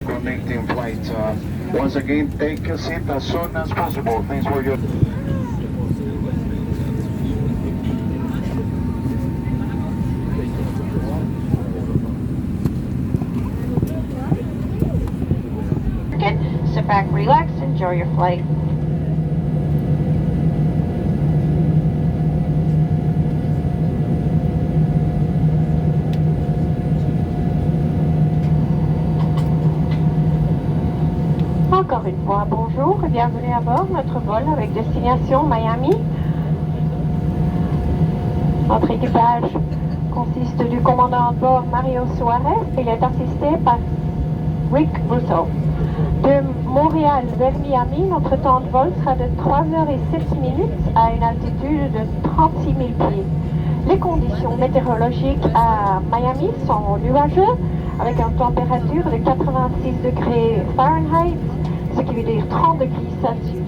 connecting flight. Once again, take a seat as soon as possible. Thanks for your... Sit back, relax, enjoy your flight. Encore une fois, bonjour et bienvenue à bord. Notre vol avec destination Miami. Notre équipage consiste du commandant de bord Mario Suarez. Il est assisté par Rick Russo. De Montréal vers Miami, notre temps de vol sera de 3h07 à une altitude de 36 000 pieds. Les conditions météorologiques à Miami sont nuageuses avec une température de 86 degrés Fahrenheit, ce qui veut dire 30 degrés Celsius.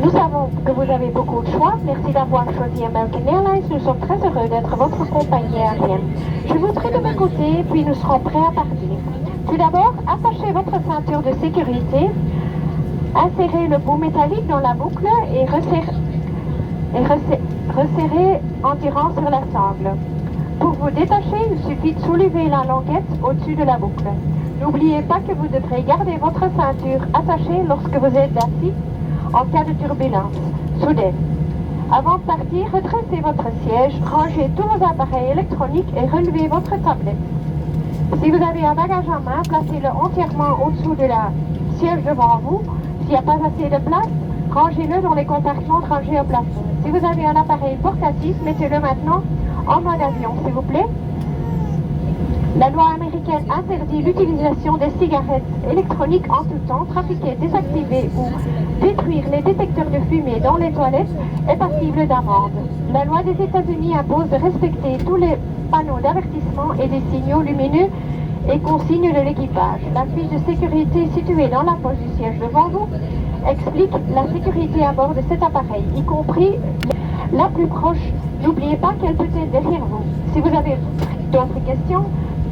Nous savons que vous avez beaucoup de choix. Merci d'avoir choisi American Airlines. Nous sommes très heureux d'être votre compagnie aérienne. Je vous prie de m'écouter, puis nous serons prêts à partir. Tout d'abord, attachez votre ceinture de sécurité, insérez le bout métallique dans la boucle et resserrez en tirant sur la sangle. Pour vous détacher, il suffit de soulever la languette au-dessus de la boucle. N'oubliez pas que vous devrez garder votre ceinture attachée lorsque vous êtes assis en cas de turbulence soudaine. Avant de partir, redressez votre siège, rangez tous vos appareils électroniques et relevez votre tablette. Si vous avez un bagage en main, placez-le entièrement au-dessous de la siège devant vous. S'il n'y a pas assez de place, rangez-le dans les compartiments de rangée au plafond. Si vous avez un appareil portatif, mettez-le maintenant en mode avion, s'il vous plaît. La loi américaine interdit l'utilisation des cigarettes électroniques en tout temps. Trafiquer, désactiver ou détruire les détecteurs de fumée dans les toilettes est passible d'amende. La loi des États-Unis impose de respecter tous les panneaux d'avertissement et des signaux lumineux et consignes de l'équipage. La fiche de sécurité située dans la poche du siège devant vous explique la sécurité à bord de cet appareil, y compris la plus proche. N'oubliez pas qu'elle peut être derrière vous. Si vous avez d'autres questions,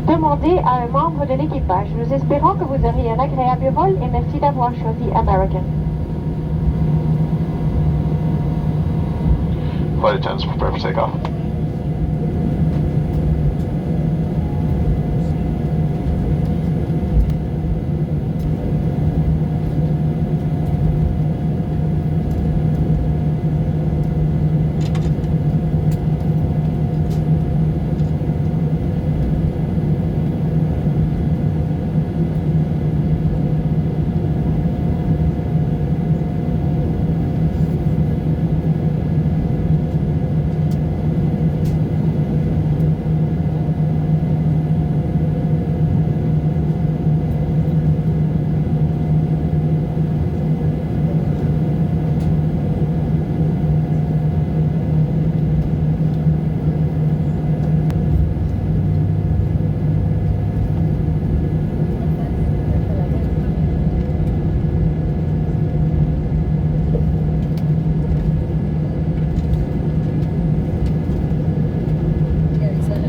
demandez à un membre de l'équipage. Nous espérons que vous aurez un agréable vol et merci d'avoir choisi American. Flight attendants prepare for takeoff.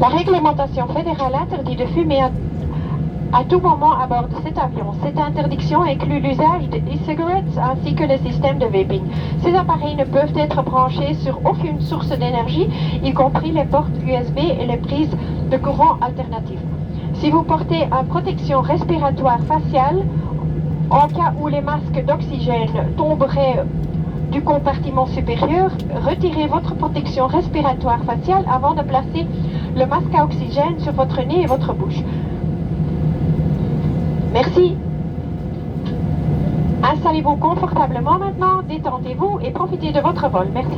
La réglementation fédérale interdit de fumer à tout moment à bord de cet avion. Cette interdiction inclut l'usage de e-cigarettes ainsi que le système de vaping. Ces appareils ne peuvent être branchés sur aucune source d'énergie, y compris les portes USB et les prises de courant alternatifs. Si vous portez une protection respiratoire faciale, en cas où les masques d'oxygène tomberaient du compartiment supérieur, retirez votre protection respiratoire faciale avant de placer le masque à oxygène sur votre nez et votre bouche. Merci. Installez-vous confortablement maintenant, détendez-vous et profitez de votre vol. Merci.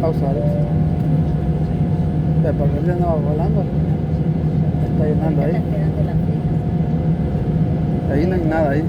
Pausa, Alex. Porque él andaba volando. Está llenando ahí. Ahí no hay nada ahí.